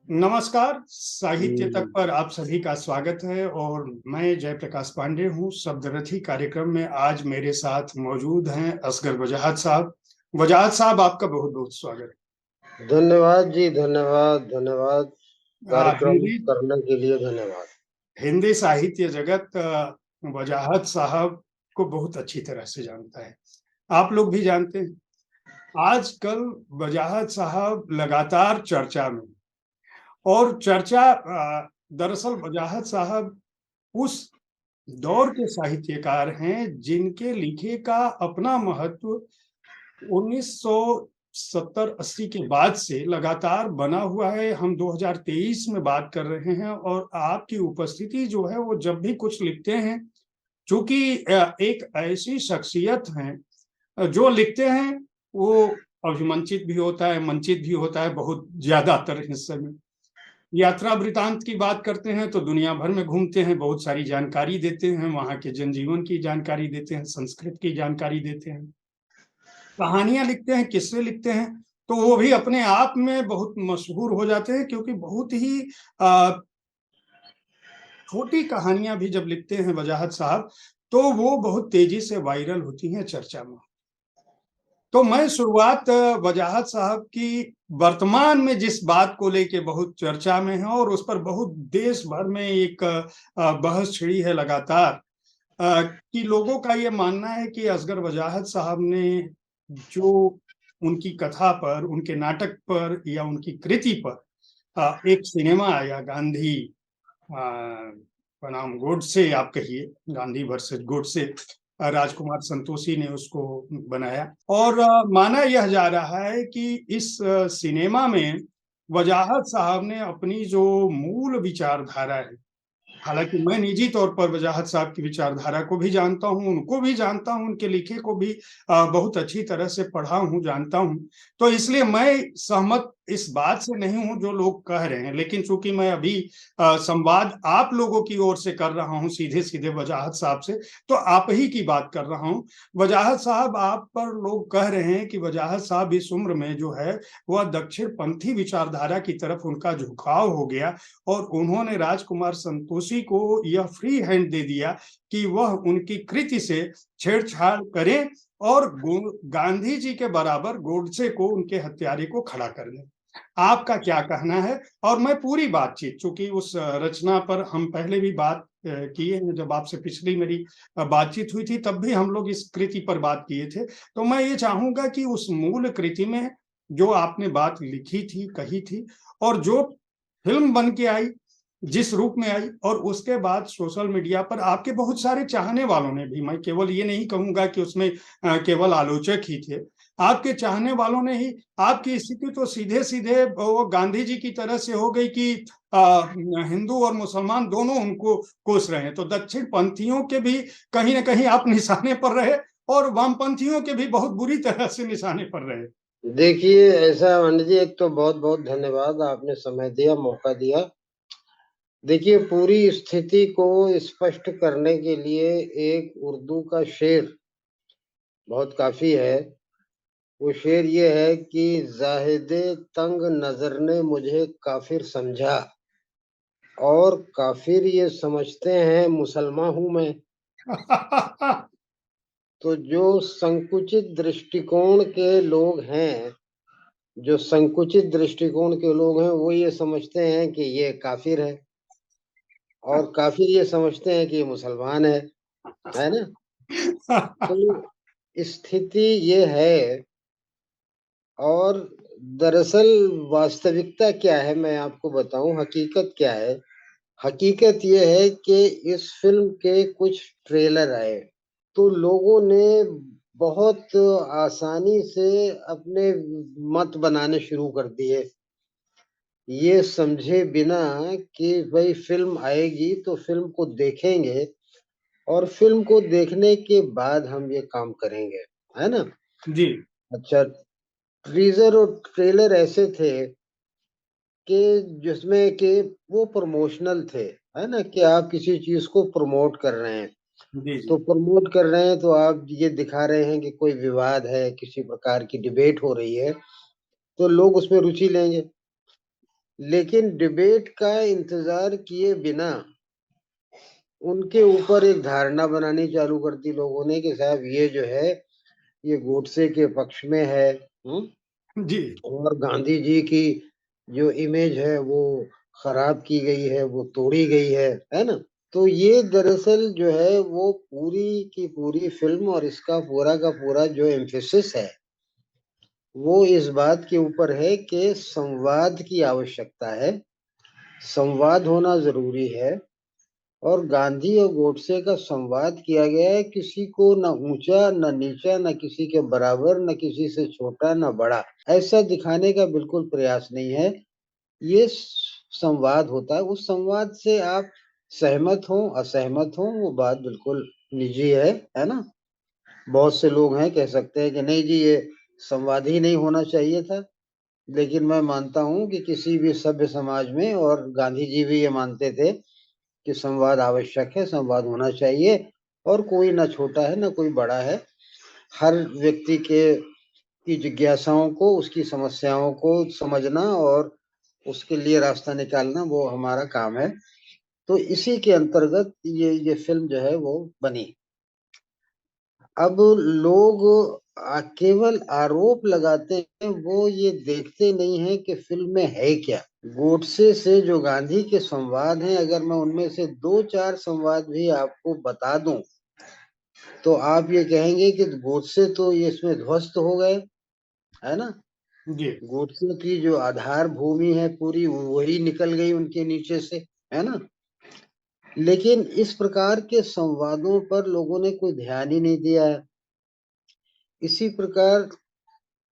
नमस्कार, साहित्य तक हम्म, पर आप सभी का स्वागत है और मैं जयप्रकाश पांडे हूँ। शब्दरथी कार्यक्रम में आज मेरे साथ मौजूद हैं असगर वजाहत साहब। वजाहत साहब, आपका बहुत-बहुत स्वागत धन्यवाद जी, धन्यवाद धन्यवाद। है। कार्यक्रम करने के लिए धन्यवाद। हिंदी साहित्य जगत वजाहत साहब को बहुत अच्छी तरह से जानता है। आप लोग भी जानते हैं। आजकल वजाहत साहब लगातार चर्चा में और चर्चा दरअसल वजाहत साहब उस दौर के साहित्यकार हैं जिनके लिखे का अपना महत्व 1970-80 के बाद से लगातार बना हुआ है। हम 2023 में बात कर रहे हैं और आपकी उपस्थिति जो है वो जब भी कुछ लिखते हैं, चूंकि एक ऐसी शख्सियत हैं जो लिखते हैं वो अभिमंचित भी होता है, मंचित भी होता है बहुत ज्यादातर हिस्से में। यात्रा वृतांत की बात करते हैं तो दुनिया भर में घूमते हैं, बहुत सारी जानकारी देते हैं, वहाँ के जनजीवन की जानकारी देते हैं, संस्कृत की जानकारी देते हैं, कहानियां लिखते हैं, किस्से लिखते हैं। तो वो भी अपने आप में बहुत मशहूर हो जाते हैं क्योंकि बहुत ही छोटी कहानियां भी जब लिखते हैं वजाहत साहब तो वो बहुत तेजी से वायरल होती हैं चर्चा में। तो मैं शुरुआत वजाहत साहब की वर्तमान में जिस बात को लेके बहुत चर्चा में है और उस पर बहुत देश भर में एक बहस छिड़ी है लगातार, कि लोगों का ये मानना है कि असगर वजाहत साहब ने जो उनकी कथा पर, उनके नाटक पर या उनकी कृति पर एक सिनेमा आया गांधी बनाम गोडसे, आप कहिए गांधी वर्सेस गोडसे, राजकुमार संतोषी ने उसको बनाया और माना यह जा रहा है कि इस सिनेमा में वजाहत साहब ने अपनी जो मूल विचारधारा है, हालांकि मैं निजी तौर पर वजाहत साहब की विचारधारा को भी जानता हूँ, उनको भी जानता हूँ, उनके लिखे को भी बहुत अच्छी तरह से पढ़ा हूँ, जानता हूँ। तो इसलिए मैं सहमत इस बात से नहीं हूँ जो लोग कह रहे हैं, लेकिन चूंकि मैं अभी संवाद आप लोगों की ओर से कर रहा हूँ सीधे सीधे वजाहत साहब से, तो आप ही की बात कर रहा हूँ। वजाहत साहब, आप पर लोग कह रहे हैं कि वजाहत साहब इस उम्र में जो है वह दक्षिणपंथी विचारधारा की तरफ उनका झुकाव हो गया और उन्होंने राजकुमार संतोषी को यह फ्री हैंड दे दिया कि वह उनकी कृति से छेड़छाड़ करें और गांधी जी के बराबर गोडसे को, उनके हत्यारे को खड़ा कर दें। आपका क्या कहना है? और मैं पूरी बातचीत, चूंकि उस रचना पर हम पहले भी बात किए हैं, जब आपसे पिछली मेरी बातचीत हुई थी तब भी हम लोग इस कृति पर बात किए थे। तो मैं ये चाहूंगा कि उस मूल कृति में जो आपने बात लिखी थी, कही थी, और जो फिल्म बन के आई, जिस रूप में आई, और उसके बाद सोशल मीडिया पर आपके बहुत सारे चाहने वालों ने भी, मैं केवल ये नहीं कहूंगा कि उसमें केवल आलोचक ही थे, आपके चाहने वालों ने ही आपकी स्थिति तो सीधे सीधे वो गांधी जी की तरह से हो गई कि हिंदू और मुसलमान दोनों उनको कोस रहे हैं। तो दक्षिण पंथियों के भी कहीं ना कहीं आप निशाने पर रहे और वामपंथियों के भी बहुत बुरी तरह से निशाने पर रहे। देखिए, ऐसा मंडी जी, एक तो बहुत बहुत धन्यवाद, आपने समय दिया, मौका दिया। देखिए, पूरी स्थिति को स्पष्ट करने के लिए एक उर्दू का शेर बहुत काफी है। वो शेर ये है कि जाहिदे तंग नजर ने मुझे काफिर समझा, और काफिर ये समझते हैं मुसलमान हूं मैं। तो जो संकुचित दृष्टिकोण के लोग हैं, जो संकुचित दृष्टिकोण के लोग हैं, वो ये समझते हैं कि ये काफिर है, और काफिर ये समझते हैं कि ये मुसलमान है ना। तो स्थिति ये है। और दरअसल वास्तविकता क्या है, मैं आपको बताऊं, हकीकत क्या है। हकीकत ये है कि इस फिल्म के कुछ ट्रेलर आए तो लोगों ने बहुत आसानी से अपने मत बनाने शुरू कर दिए, ये समझे बिना कि भाई फिल्म आएगी तो फिल्म को देखेंगे, और फिल्म को देखने के बाद हम ये काम करेंगे, है ना। जी। अच्छा, टीजर और ट्रेलर ऐसे थे कि जिसमें कि वो प्रमोशनल थे, है ना, कि आप किसी चीज को प्रमोट कर रहे हैं। जी। जी। तो प्रमोट कर रहे हैं तो आप ये दिखा रहे हैं कि कोई विवाद है, किसी प्रकार की डिबेट हो रही है, तो लोग उसमें रुचि लेंगे। लेकिन डिबेट का इंतजार किए बिना उनके ऊपर एक धारणा बनानी चालू कर दी लोगों ने कि साहब ये जो है ये गोडसे के पक्ष में है। जी और गांधी जी की जो इमेज है वो खराब की गई है, वो तोड़ी गई है ना। तो ये दरअसल जो है वो पूरी की पूरी फिल्म और इसका पूरा का पूरा जो एम्फेसिस है वो इस बात के ऊपर है कि संवाद की आवश्यकता है, संवाद होना जरूरी है। और गांधी और गोडसे का संवाद किया गया है, किसी को न ऊंचा न नीचा, न किसी के बराबर, न किसी से छोटा न बड़ा, ऐसा दिखाने का बिल्कुल प्रयास नहीं है। ये संवाद होता है, उस संवाद से आप सहमत हो असहमत हो वो बात बिल्कुल निजी है ना। बहुत से लोग हैं कह सकते हैं कि नहीं जी ये संवाद ही नहीं होना चाहिए था, लेकिन मैं मानता हूं कि किसी भी सभ्य समाज में, और गांधी जी भी ये मानते थे कि संवाद आवश्यक है, संवाद होना चाहिए। और कोई ना छोटा है ना कोई बड़ा है, हर व्यक्ति के की जिज्ञासाओं को, उसकी समस्याओं को समझना और उसके लिए रास्ता निकालना वो हमारा काम है। तो इसी के अंतर्गत ये फिल्म जो है वो बनी। अब लोग केवल आरोप लगाते हैं, वो ये देखते नहीं है कि फिल्म में है क्या। गोडसे से जो गांधी के संवाद हैं, अगर मैं उनमें से दो चार संवाद भी आपको बता दूं तो आप ये कहेंगे कि गोडसे तो ये इसमें ध्वस्त हो गए, है ना। जी गोडसे की जो आधार भूमि है पूरी वही निकल गई उनके नीचे से, है ना। लेकिन इस प्रकार के संवादों पर लोगों ने कोई ध्यान ही नहीं दिया है। इसी प्रकार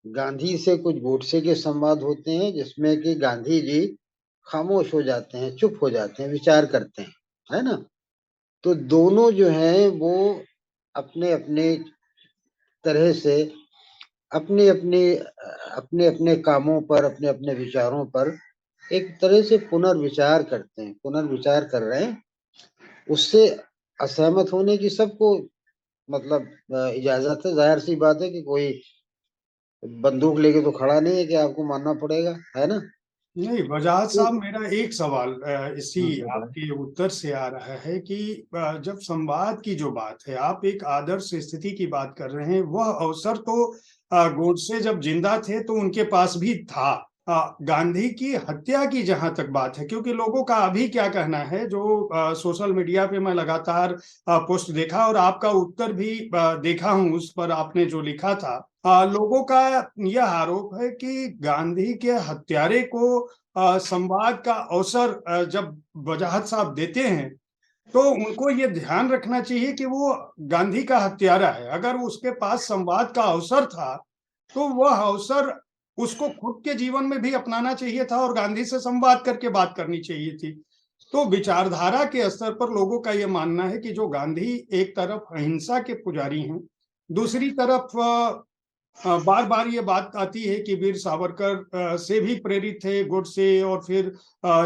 गांधी से कुछ गोडसे के संवाद होते हैं जिसमें कि गांधी जी खामोश हो जाते हैं, चुप हो जाते हैं, विचार करते हैं, है ना। तो दोनों जो हैं वो अपने अपने तरह से अपने अपने कामों पर, अपने अपने विचारों पर एक तरह से पुनर्विचार करते हैं, पुनर्विचार कर रहे हैं। उससे असहमत होने की सबको मतलब इजाजत है। जाहिर सी बात है कि कोई बंदूक लेके तो खड़ा नहीं है कि आपको मानना पड़ेगा, है ना। नहीं, वजाहत तो साहब, मेरा एक सवाल इसी हाँ बताएं। आपके उत्तर से आ रहा है कि जब संवाद की जो बात है, आप एक आदर्श स्थिति की बात कर रहे हैं, वह अवसर तो गोडसे जब जिंदा थे तो उनके पास भी था। गांधी की हत्या की जहां तक बात है, क्योंकि लोगों का अभी क्या कहना है, जो सोशल मीडिया पे मैं लगातार पोस्ट देखा और आपका उत्तर भी देखा हूं, उस पर आपने जो लिखा था, लोगों का यह आरोप है कि गांधी के हत्यारे को संवाद का अवसर जब वजाहत साहब देते हैं तो उनको ये ध्यान रखना चाहिए कि वो गांधी का हत्यारा है। अगर उसके पास संवाद का अवसर था तो वह अवसर उसको खुद के जीवन में भी अपनाना चाहिए था और गांधी से संवाद करके बात करनी चाहिए थी। तो विचारधारा के स्तर पर लोगों का यह मानना है कि जो गांधी एक तरफ अहिंसा के पुजारी हैं, दूसरी तरफ बार बार ये बात आती है कि वीर सावरकर से भी प्रेरित थे गोडसे, और फिर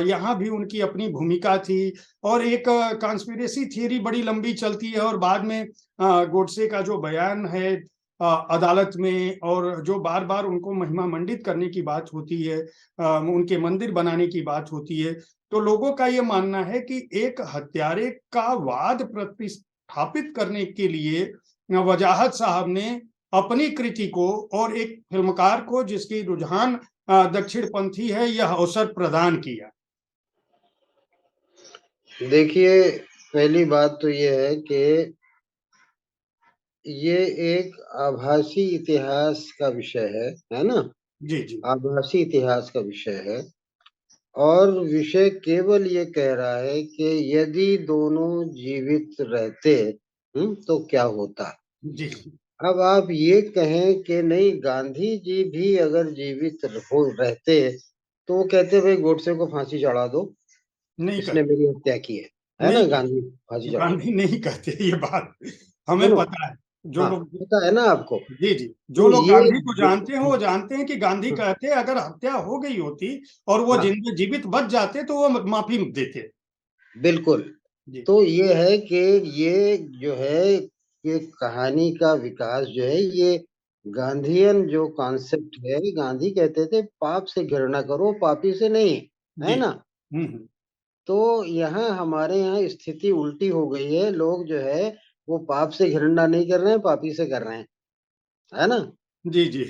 यहाँ भी उनकी अपनी भूमिका थी। और एक कॉन्स्पिरेसी थियरी बड़ी लंबी चलती है और बाद में गोडसे का जो बयान है अदालत में, और जो बार बार उनको महिमा मंडित करने की बात होती है, उनके मंदिर बनाने की बात होती है, तो लोगों का ये मानना है कि एक हत्यारे का वाद प्रतिस्थापित करने के लिए वजाहत साहब ने अपनी कृति को और एक फिल्मकार को जिसकी रुझान दक्षिणपंथी है, यह अवसर प्रदान किया। देखिए, पहली बात तो ये है कि ये एक आभासी इतिहास का विषय है ना। जी जी आभासी इतिहास का विषय है और विषय केवल ये कह रहा है कि यदि दोनों जीवित रहते तो क्या होता। जी जी अब आप ये कहें कि नहीं गांधी जी भी अगर जीवित हो रहते तो वो कहते भाई गोडसे को फांसी चढ़ा दो, नहीं इसने करते, मेरी हत्या की है ना, नहीं गांधी करते, फांसी चढ़ा दो। गांधी नहीं कहते ये बात, हमें सुनो, पता है। जो हाँ लोग, पता है ना आपको। जी जी, जो तो लोग ये गांधी को जानते हैं वो जानते हैं कि गांधी कहते अगर हत्या हो गई होती और वो हाँ जीवित बच जाते तो वो माफी देते। बिल्कुल। जी तो ये है कि ये जो है ये कहानी का विकास जो है ये गांधीयन जो कॉन्सेप्ट है। गांधी कहते थे पाप से घृणा करो, पापी से नहीं। है जी। ना? हम्म। तो यहाँ हमारे यहाँ स्थिति उल्टी हो गई है। लोग जो है वो पाप से घृणा नहीं कर रहे हैं, पापी से कर रहे हैं, है ना? जी जी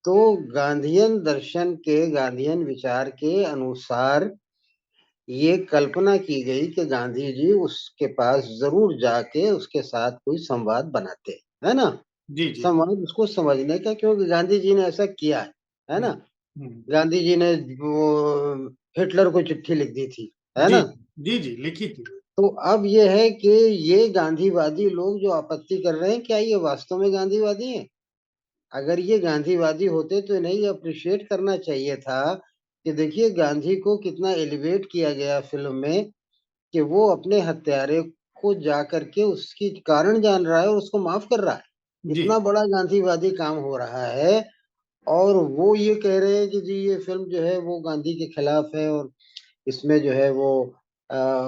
तो गांधीयन दर्शन के, गांधीयन विचार के अनुसार ये कल्पना की गई कि गांधी जी उसके पास जरूर जाके उसके साथ कोई संवाद बनाते, है ना? जी जी। संवाद उसको समझने का, क्योंकि गांधी जी ने ऐसा किया है हम्म ना? हम्म। गांधी जी ने वो हिटलर को चिट्ठी लिख दी थी, है जी ना? जी जी, लिखी थी। तो अब ये है कि ये गांधीवादी लोग जो आपत्ति कर रहे हैं, क्या ये वास्तव में गांधीवादी हैं? अगर ये गांधीवादी होते तो इन्हें ये अप्रिशिएट करना चाहिए था कि देखिए गांधी को कितना एलिवेट किया गया फिल्म में, कि वो अपने हत्यारे को जा करके उसकी कारण जान रहा है और उसको माफ कर रहा है। जी इतना बड़ा गांधीवादी काम हो रहा है, और वो ये कह रहे हैं कि जी ये फिल्म जो है वो गांधी के खिलाफ है, और इसमें जो है वो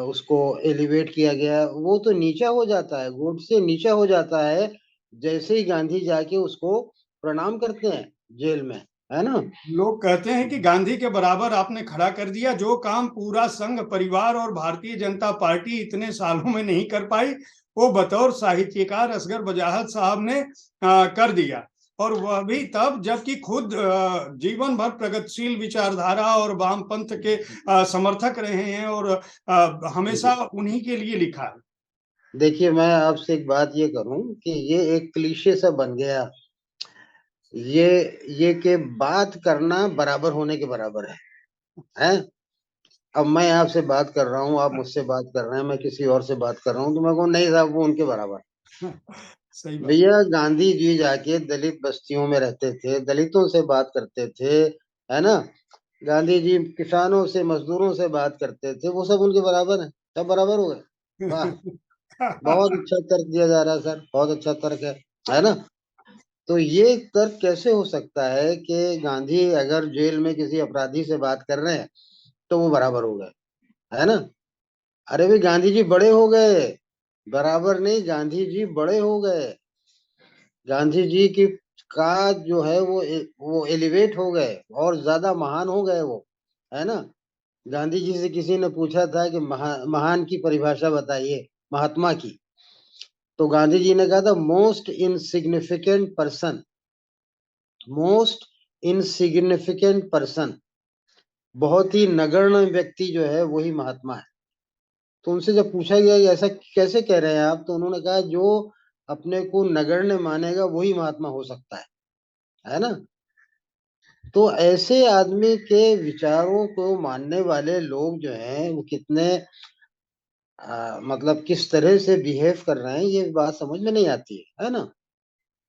उसको एलिवेट किया गया। वो तो नीचा हो जाता है, गोड से नीचा हो जाता है, जैसे ही गांधी जाके उसको प्रणाम करते हैं जेल में, है ना? लोग कहते हैं कि गांधी के बराबर आपने खड़ा कर दिया, जो काम पूरा संघ परिवार और भारतीय जनता पार्टी इतने सालों में नहीं कर पाई, वो बतौर साहित्यकार असगर वजाहत साहब ने कर दिया। और वह भी तब जबकि खुद जीवन भर प्रगतिशील विचारधारा और वामपंथ के समर्थक रहे हैं, और हमेशा उन्हीं के लिए लिखा है। देखिए मैं आपसे एक बात ये करूं कि ये एक क्लीशे सा बन गया, ये ये कि बात करना बराबर होने के बराबर है? अब मैं आपसे बात कर रहा हूँ, आप मुझसे बात कर रहे हैं, मैं किसी और से बात कर रहा हूँ, तो मैं कहूँ नहीं साहब वो उनके बराबर। सही बात। भैया गांधी जी जाके दलित बस्तियों में रहते थे, दलितों से बात करते थे, है ना? गांधी जी किसानों से, मजदूरों से बात करते थे, वो सब उनके बराबर है? सब बराबर हो गए? वाह, बहुत अच्छा तर्क दिया जा रहा है सर, बहुत अच्छा तर्क है ना? तो ये तर्क कैसे हो सकता है कि गांधी अगर जेल में किसी अपराधी से बात कर रहे हैं तो वो बराबर हो गए, है ना? अरे भाई गांधी जी बड़े हो गए, बराबर नहीं, गांधी जी बड़े हो गए। गांधी जी की का जो है वो एलिवेट हो गए और ज्यादा महान हो गए वो, है ना? गांधी जी से किसी ने पूछा था कि महान की परिभाषा बताइए, महात्मा की। तो गांधी जी ने कहा था most insignificant person, most insignificant person, बहुत ही नगण्य व्यक्ति जो है वही महात्मा है। तो उनसे जब पूछा गया कि ऐसा कैसे कह रहे हैं आप, तो उन्होंने कहा जो अपने को नगण्य मानेगा वही महात्मा हो सकता है ना? तो ऐसे आदमी के विचारों को मानने वाले लोग जो हैं वो कितने मतलब किस तरह से बिहेव कर रहे हैं, ये बात समझ में नहीं आती है ना?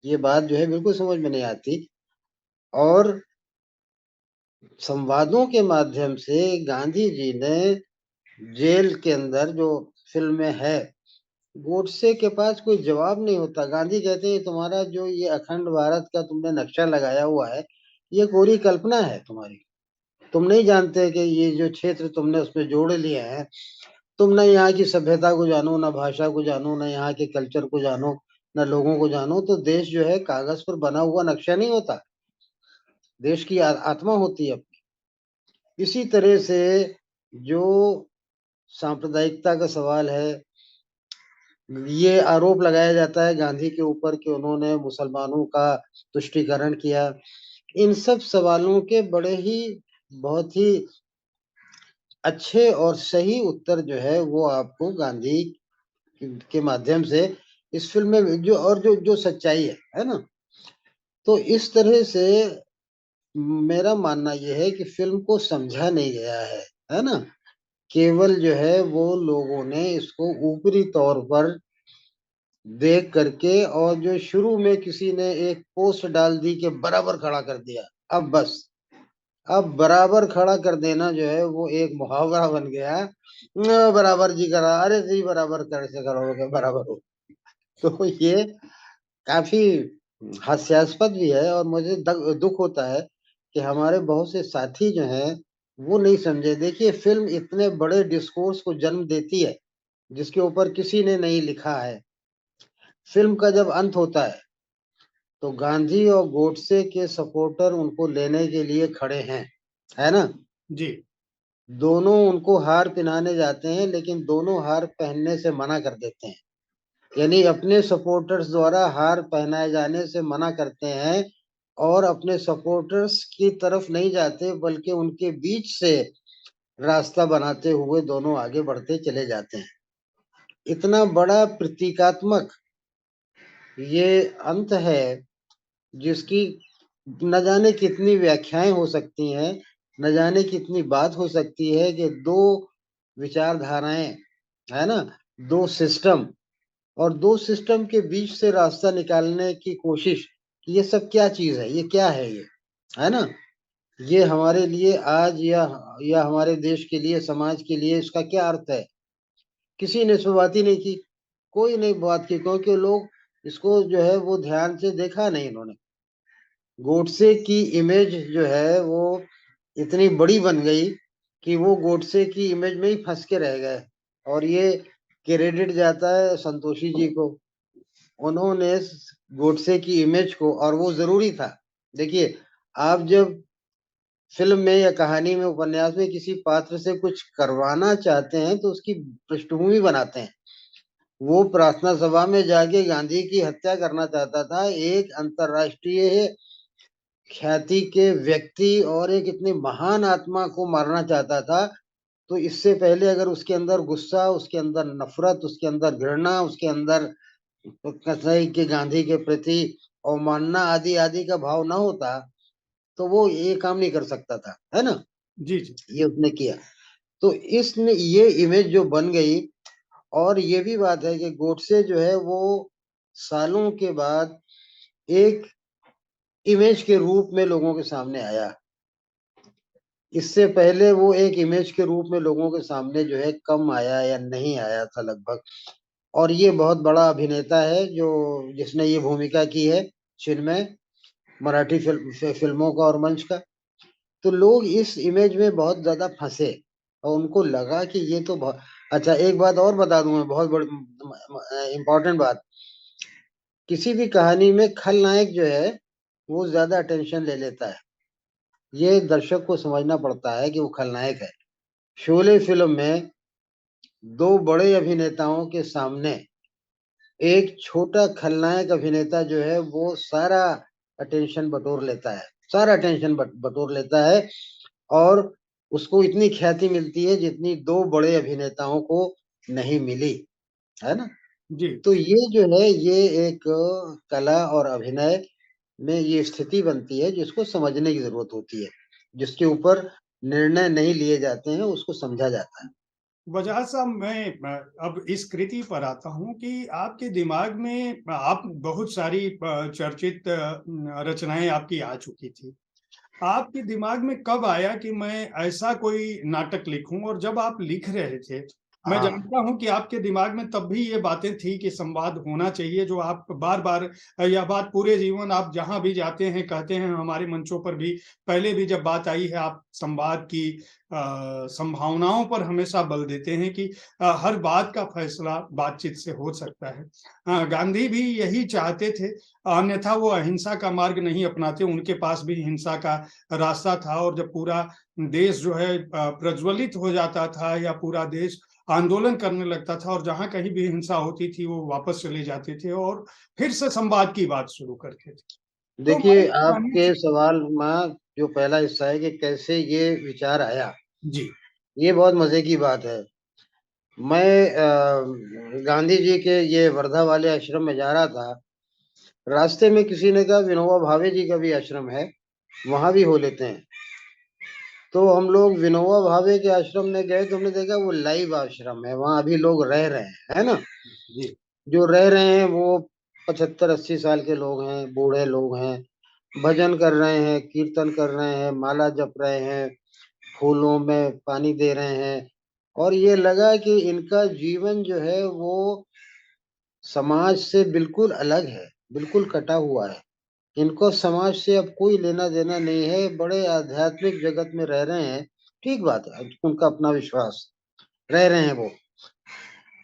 ये बात जो है बिल्कुल समझ में नहीं आती। और संवादों के माध्यम से गांधी जी ने जेल के अंदर जो फिल्म में है, गोडसे के पास कोई जवाब नहीं होता। गांधी कहते हैं तुम्हारा जो ये अखंड भारत का तुमने नक्शा लगाया हुआ है, ये कोरी कल्पना है तुम्हारी। तुम नहीं जानते कि ये जो क्षेत्र तुमने उसमें जोड़ लिए हैं, तुम न यहाँ की सभ्यता को जानो, न भाषा को जानो, न यहाँ के कल्चर को जानो, न लोगों को जानो। तो देश जो है कागज पर बना हुआ नक्शा नहीं होता, देश की आत्मा होती है। इसी तरह से जो सांप्रदायिकता का सवाल है, ये आरोप लगाया जाता है गांधी के ऊपर कि उन्होंने मुसलमानों का तुष्टीकरण किया। इन सब सवालों के बड़े ही, बहुत ही अच्छे और सही उत्तर जो है वो आपको गांधी के माध्यम से इस फिल्म में जो, और जो जो सच्चाई है ना? तो इस तरह से मेरा मानना यह है कि फिल्म को समझा नहीं गया है ना? केवल जो है वो लोगों ने इसको ऊपरी तौर पर देख करके, और जो शुरू में किसी ने एक पोस्ट डाल दी कि बराबर खड़ा कर दिया, अब बस, अब बराबर खड़ा कर देना जो है वो एक मुहावरा बन गया। बराबर जी करा, अरे जी बराबर कैसे करोगे, बराबर हो। तो ये काफी हास्यास्पद भी है, और मुझे दुख होता है कि हमारे बहुत से साथी जो हैं वो नहीं समझे। देखिए फिल्म इतने बड़े डिस्कोर्स को जन्म देती है जिसके ऊपर किसी ने नहीं लिखा है। फिल्म का जब अंत होता है तो गांधी और गोडसे के सपोर्टर उनको लेने के लिए खड़े हैं, है ना? जी दोनों उनको हार पहनाने जाते हैं, लेकिन दोनों हार पहनने से मना कर देते हैं। यानी अपने सपोर्टर्स द्वारा हार पहनाए जाने से मना करते हैं और अपने सपोर्टर्स की तरफ नहीं जाते, बल्कि उनके बीच से रास्ता बनाते हुए दोनों आगे बढ़ते चले जाते हैं। इतना बड़ा प्रतीकात्मक ये अंत है, जिसकी न जाने कितनी व्याख्याएं हो सकती हैं, न जाने कितनी बात हो सकती है कि दो विचारधाराएं, है ना, दो सिस्टम, और दो सिस्टम के बीच से रास्ता निकालने की कोशिश, ये सब क्या चीज है, ये क्या है, है ना। ये हमारे लिए आज या हमारे देश के लिए, समाज के लिए इसका क्या अर्थ है, किसी ने इस पर बात ही नहीं की, कोई नहीं बात की, क्योंकि लोग इसको जो है वो ध्यान से देखा नहीं इन्होंने। गोडसे की इमेज जो है वो इतनी बड़ी बन गई कि वो गोडसे की इमेज में ही फंस के रह गए, और ये क्रेडिट जाता है संतोषी जी को। उन्होंने गोडसे की इमेज को, और वो जरूरी था। देखिए, आप जब फिल्म में या कहानी में, उपन्यास में किसी पात्र से कुछ करवाना चाहते हैं तो उसकी पृष्ठभूमि बनाते हैं। वो प्रार्थना सभा में जाके गांधी की हत्या करना चाहता था, एक अंतरराष्ट्रीय ख्याति के व्यक्ति और एक इतनी महान आत्मा को मारना चाहता था। तो इससे पहले अगर उसके अंदर गुस्सा, उसके अंदर नफरत, उसके अंदर घृणा, उसके अंदर कसाई के गांधी के प्रति अवमानना आदि आदि का भाव ना होता, तो वो ये काम नहीं कर सकता था, है ना। जी जी। ये उसने किया। तो इसने ये इमेज जो बन गई, और ये भी बात है कि गोडसे जो है वो सालों के बाद एक इमेज के रूप में लोगों के सामने आया। इससे पहले वो एक इमेज के रूप में लोगों के सामने जो है कम आया या नहीं आया था लगभग। और ये बहुत बड़ा अभिनेता है जो जिसने ये भूमिका की है चिन्मय, मराठी फिल्मों का और मंच का। तो लोग इस इमेज में बहुत ज्यादा फंसे, और उनको लगा कि ये तो बहुत अच्छा। एक बात और बता दूं मैं, बहुत बड़ी इंपॉर्टेंट बात, किसी भी कहानी में खलनायक जो है वो ज्यादा अटेंशन ले लेता है। ये दर्शक को समझना पड़ता है कि वो खलनायक है। शोले फिल्म में दो बड़े अभिनेताओं के सामने एक छोटा खलनायक अभिनेता जो है वो सारा अटेंशन बटोर लेता है, सारा अटेंशन बटोर लेता है, और उसको इतनी ख्याति मिलती है जितनी दो बड़े अभिनेताओं को नहीं मिली, है ना। जी। तो ये जो है ये एक कला और अभिनय में ये स्थिति बनती है जिसको समझने की जरूरत होती है, जिसके ऊपर निर्णय नहीं लिए जाते हैं उसको समझा जाता है। वजह साहब मैं अब इस कृति पर आता हूँ कि आपके दिमाग में आप बहुत सारी चर्चित रचनाएं आपकी आ चुकी थी। आपके दिमाग में कब आया कि मैं ऐसा कोई नाटक लिखूं? और जब आप लिख रहे थे, मैं हाँ, जानता हूं कि आपके दिमाग में तब भी ये बातें थी कि संवाद होना चाहिए, जो आप बार बार यह बात पूरे जीवन आप जहां भी जाते हैं कहते हैं, हमारे मंचों पर भी पहले भी जब बात आई है, आप संवाद की संभावनाओं पर हमेशा बल देते हैं कि हर बात का फैसला बातचीत से हो सकता है। गांधी भी यही चाहते थे, अन्यथा वो अहिंसा का मार्ग नहीं अपनाते, उनके पास भी हिंसा का रास्ता था। और जब पूरा देश जो है प्रज्वलित हो जाता था या पूरा देश आंदोलन करने लगता था और जहां कहीं भी हिंसा होती थी वो वापस चले जाते थे और फिर से संवाद की बात शुरू करते थे। तो मैं देखिए कहना आपके सवाल में जो पहला हिस्सा है कि कैसे ये विचार आया, जी ये बहुत मजे की बात है। मैं गांधी जी के ये वर्धा वाले आश्रम में जा रहा था। रास्ते में किसी ने कहा विनोबा भावे जी का भी आश्रम है, वहां भी हो लेते हैं। तो हम लोग विनोबा भावे के आश्रम में गए तो हमने देखा वो लाइव आश्रम है, वहां अभी लोग रह रहे हैं, है ना। जी जो रह रहे हैं वो 75-80 साल के लोग हैं, बूढ़े लोग हैं, भजन कर रहे हैं, कीर्तन कर रहे हैं, माला जप रहे हैं, फूलों में पानी दे रहे हैं। और ये लगा कि इनका जीवन जो है वो समाज से बिल्कुल अलग है, बिल्कुल कटा हुआ है। इनको समाज से अब कोई लेना देना नहीं है, बड़े आध्यात्मिक जगत में रह रहे हैं। ठीक बात है, उनका अपना विश्वास, रह रहे हैं वो।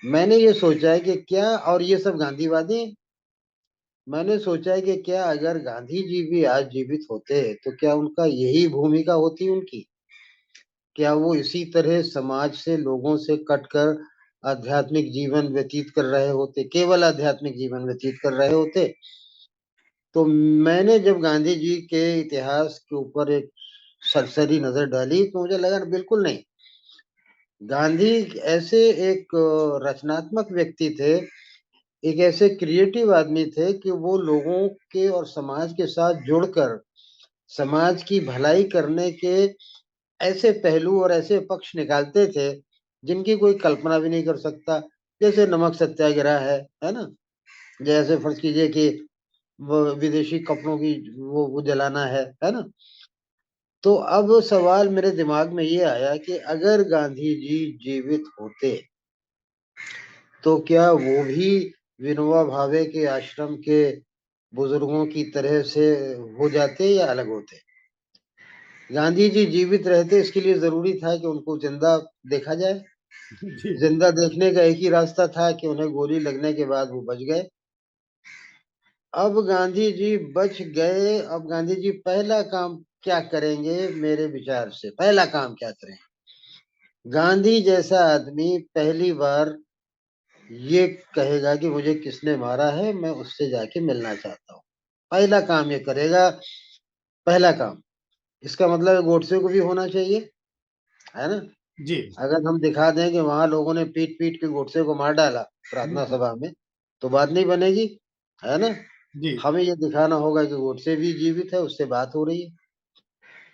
मैंने ये सोचा है कि क्या, और ये सब गांधीवादी हैं। मैंने सोचा है कि क्या अगर गांधी जी भी आज जीवित होते तो क्या उनका यही भूमिका होती उनकी। क्या वो इसी तरह समाज से, लोगों से कटकर आध्यात्मिक जीवन व्यतीत कर रहे होते, केवल आध्यात्मिक जीवन व्यतीत कर रहे होते? तो मैंने जब गांधी जी के इतिहास के ऊपर एक सरसरी नजर डाली तो मुझे लगा बिल्कुल नहीं। गांधी ऐसे एक रचनात्मक व्यक्ति थे, एक ऐसे क्रिएटिव आदमी थे कि वो लोगों के और समाज के साथ जुड़कर समाज की भलाई करने के ऐसे पहलू और ऐसे पक्ष निकालते थे जिनकी कोई कल्पना भी नहीं कर सकता। जैसे नमक सत्याग्रह है ना, जैसे फर्ज कीजिए कि वो विदेशी कपड़ों की वो जलाना है ना। तो अब सवाल मेरे दिमाग में ये आया कि अगर गांधी जी जीवित होते तो क्या वो भी विनोबा भावे के आश्रम के बुजुर्गों की तरह से हो जाते या अलग होते? गांधी जी जीवित रहते, इसके लिए जरूरी था कि उनको जिंदा देखा जाए। जी जिंदा देखने का एक ही रास्ता था कि उन्हें गोली लगने के बाद वो बच गए। अब गांधी जी बच गए, अब गांधी जी पहला काम क्या करेंगे? मेरे विचार से पहला काम क्या करेंगे? गांधी जैसा आदमी पहली बार ये कहेगा कि मुझे किसने मारा है, मैं उससे जाके मिलना चाहता हूँ। पहला काम ये करेगा, पहला काम। इसका मतलब है गोडसे को भी होना चाहिए, है ना। जी अगर हम दिखा दें कि वहां लोगों ने पीट पीट के गोडसे को मार डाला प्रार्थना बिल्कुल। सभा में, तो बात नहीं बनेगी, है ना। जी हमें ये दिखाना होगा कि गोडसे भी जीवित है, उससे बात हो रही है।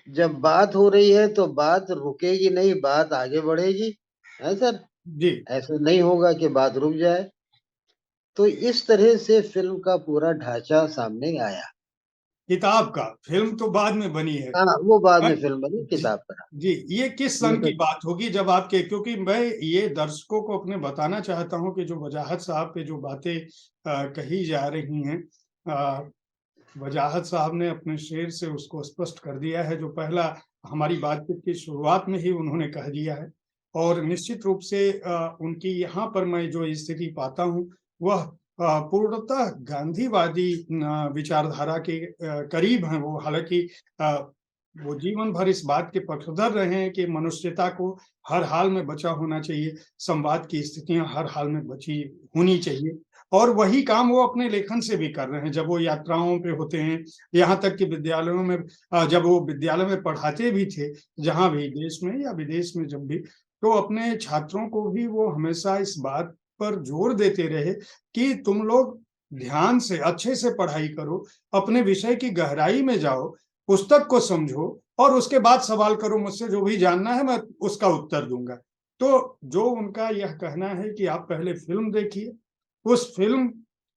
जब बात हो रही है तो बात रुकेगी नहीं, बात आगे बढ़ेगी, है सर। जी ऐसे नहीं होगा कि बात रुक जाए। तो इस तरह से फिल्म का पूरा ढांचा सामने आया। किताब का, फिल्म तो बाद में बनी है। हाँ, वो बाद अ, में फिल्म बनी, जी किताब का। जी, ये किस ये सन तो की बात होगी जब आपके, क्योंकि मैं ये दर्शकों को अपने बताना चाहता हूँ कि जो वजाहत साहब पे जो बातें कही जा रही हैं, अ, वजाहत साहब ने अपने शेर से उसको स्पष्ट कर दिया है, जो पहला हमारी बातचीत की शुरुआत में ही उन्होंने कह दिया है। और निश्चित रूप से उनकी यहाँ पर मैं जो स्थिति पाता हूँ, वह पूर्णतः गांधीवादी विचारधारा के करीब हैं वो। हालांकि वो जीवन भर इस बात के पक्षधर रहे हैं कि मनुष्यता को हर हाल में बचा होना चाहिए, संवाद की स्थितियां हर हाल में बची होनी चाहिए। और वही काम वो अपने लेखन से भी कर रहे हैं। जब वो यात्राओं पे होते हैं, यहाँ तक कि विद्यालयों में, जब वो विद्यालय में पढ़ाते भी थे, जहाँ भी देश में या विदेश में जब भी, तो अपने छात्रों को भी वो हमेशा इस बात पर जोर देते रहे कि तुम लोग ध्यान से, अच्छे से पढ़ाई करो, अपने विषय की गहराई में जाओ, पुस्तक को समझो और उसके बाद सवाल करो मुझसे, जो भी जानना है मैं उसका उत्तर दूँगा। तो जो उनका यह कहना है कि आप पहले फ़िल्म देखिए, उस फ़िल्म